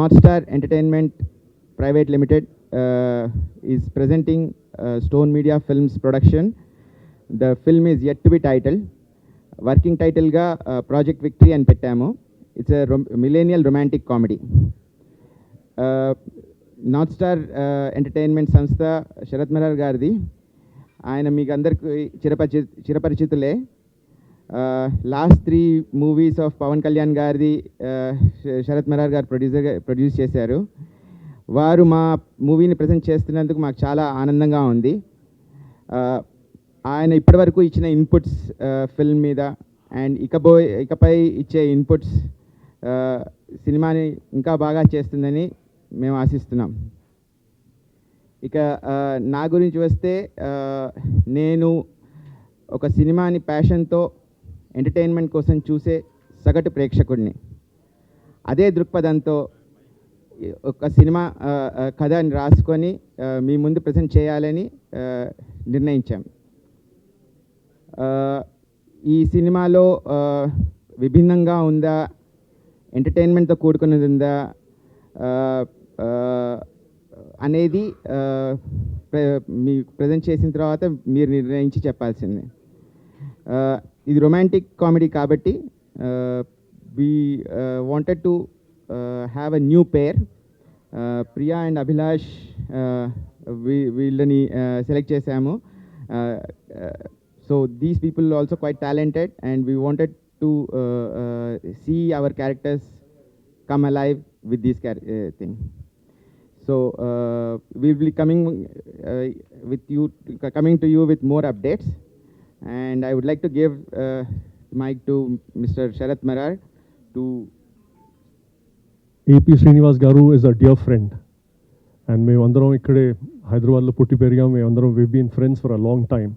North Star Entertainment Private Limited is presenting Stone Media Films production. The film is yet to be titled. Working title ga Project Victory and pettamo. It's a millennial romantic comedy. North Star Entertainment సంస్థ శరత్ మరార్ గారిది. ఆయన మీకు అందరికి చిరపరిచితులే. Last 3 movies of Pavan Kalyan గారిది శరత్ మరార్ గారు produce చేశారు. వారు మా మూవీని ప్రజెంట్ చేస్తున్నందుకు మాకు చాలా ఆనందంగా ఉంది. ఆయన ఇప్పటివరకు ఇచ్చిన ఇన్పుట్స్ ఫిల్మ్ మీద అండ్ ఇకపై ఇచ్చే ఇన్పుట్స్ సినిమాని ఇంకా బాగా చేస్తుందని మేము ఆశిస్తున్నాం. ఇక నా గురించి వస్తే నేను ఒక సినిమాని ప్యాషన్తో ఎంటర్టైన్మెంట్ కోసం చూసే సగటు ప్రేక్షకుడిని. అదే దృక్పథంతో ఒక సినిమా కథని రాసుకొని మీ ముందు ప్రజెంట్ చేయాలని నిర్ణయించాం. ఈ సినిమాలో విభిన్నంగా ఉందా, ఎంటర్టైన్మెంట్తో కూడుకున్నది ఉందా అనేది మీ ప్రజెంట్ చేసిన తర్వాత మీరు నిర్ణయించి చెప్పాల్సిందే. ఇది రొమాంటిక్ కామెడీ కాబట్టి we wanted to have a new pair. Priya and Abhilash వీళ్ళని సెలెక్ట్ చేశాము. So these people are also quite talented and we wanted to see our characters come alive with this thing. So we will be coming to you with more updates, and I would like to give mic to Mr. Sharath Marar to AP Srinivas Garu is a dear friend, and మేము అందరం ఇక్కడే హైదరాబాద్లో పుట్టి పెరిగాం. మేము అందరం we've been friends for a long time,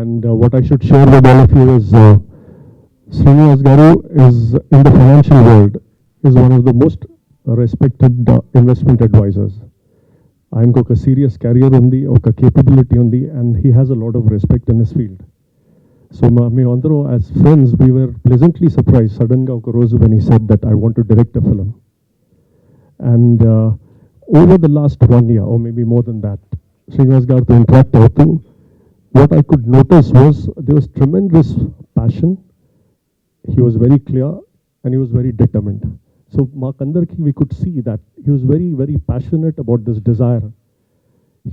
and what I should share with all of you is Srinivas Garu is in the financial world is one of the most respected investment advisors. ఆయనకు ఒక serious carrier ఉంది, ఒక capability ఉంది, and he has a lot of respect in his field. So మేమందరం as friends we were pleasantly surprised suddenగా ఒక రోజు when he said that I want to direct a film. And over the last 1 year or maybe more than that, Srinivas Garuతో interact అవుతూ what I could notice was there was tremendous passion. He was very clear and he was very determined. So maakandarki we could see that he was very, very passionate about this desire.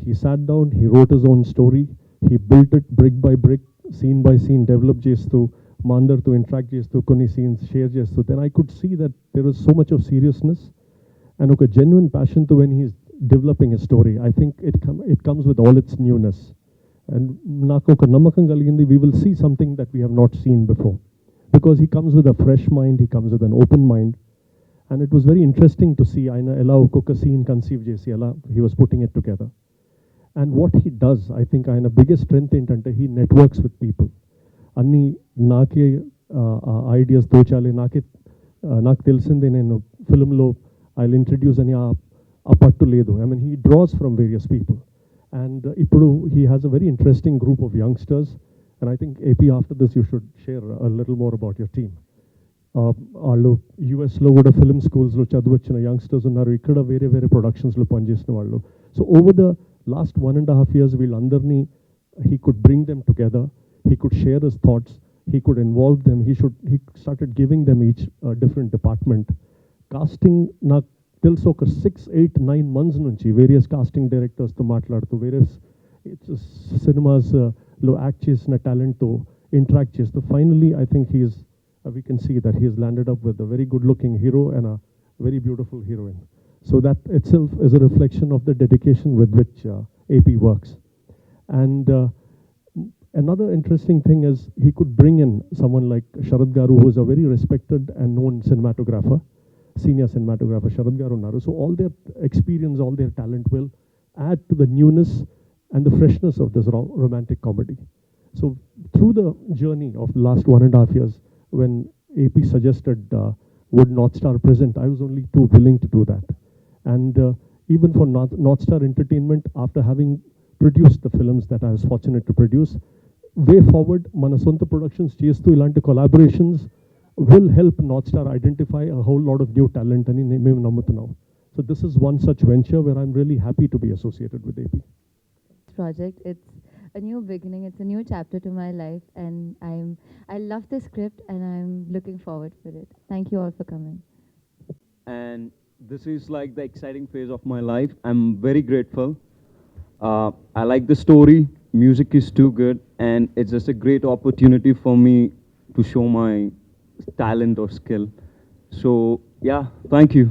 He sat down, he wrote his own story, he built it brick by brick, scene by scene, developed chestu, మా అందరితో interact చేస్తూ కొన్ని scenes share చేస్తూ. Then I could see that there was so much of seriousness and a genuine passion to when he's developing his story. I think it comes with all its newness. And నాకు ఒక నమ్మకం కలిగింది we will see something that we have not seen before. Because he comes with a fresh mind, he comes with an open mind. And it was very interesting to see ఆయన ఎలా ఒక్కొక్క scene conceive చేసి ఎలా he was putting it together. And what he does, I think ఆయన biggest strength ఏంటంటే he networks with people. అన్నీ నాకే ideas తోచాలి, నాకు తెలిసిందే నేను ఫిల్మ్లో ఐల్ ఇంట్రడ్యూస్ అని ఆ పట్టు లేదు. I mean he draws from various people. And ఇప్పుడు he has a very interesting group of youngsters. And I think AP after this you should share a little more about your team. వాళ్ళు యుఎస్లో కూడా film స్కూల్స్లో చదివచ్చిన youngsters ఉన్నారు, ఇక్కడ వేరే వేరే ప్రొడక్షన్స్లో పనిచేసిన వాళ్ళు. So over the last 1.5 years వీళ్ళందరినీ he could bring them together, he could share his thoughts, he could involve them, he started giving them each different department. Casting నాకు తెలుసు ఒక 6-8-9 months నుంచి వేరియస్ కాస్టింగ్ డైరెక్టర్స్తో మాట్లాడుతూ వేరియస్ సినిమాస్లో act చేసిన టాలెంట్తో interact చేస్తూ finally I think we can see that he has landed up with a very good looking hero and a very beautiful heroine. So that itself is a reflection of the dedication with which AP works. And another interesting thing is he could bring in someone like Sharath Garu, who is a very respected and known cinematographer, senior cinematographer Sharath Garu Naru. So all their experience, all their talent will add to the newness and the freshness of this romantic comedy. So through the journey of the last 1.5 years, when AP suggested would North Star present, I was only too willing to do that. And even for North Star Entertainment, after having produced the films that I was fortunate to produce, way forward, మన సొంత productions చేస్తూ ఇలాంటి collaborations will help North Star identify a whole lot of new talent అని మేము నమ్ముతున్నాం. So this is one such venture where I'm really happy to be associated with AP. Project. It's a new beginning. It's a new chapter to my life, and I love the script, and I'm looking forward for it. Thank you all for coming. And this is like the exciting phase of my life. I'm very grateful. I like the story. Music is too good, and it's just a great opportunity for me to show my talent or skill. So yeah, thank you.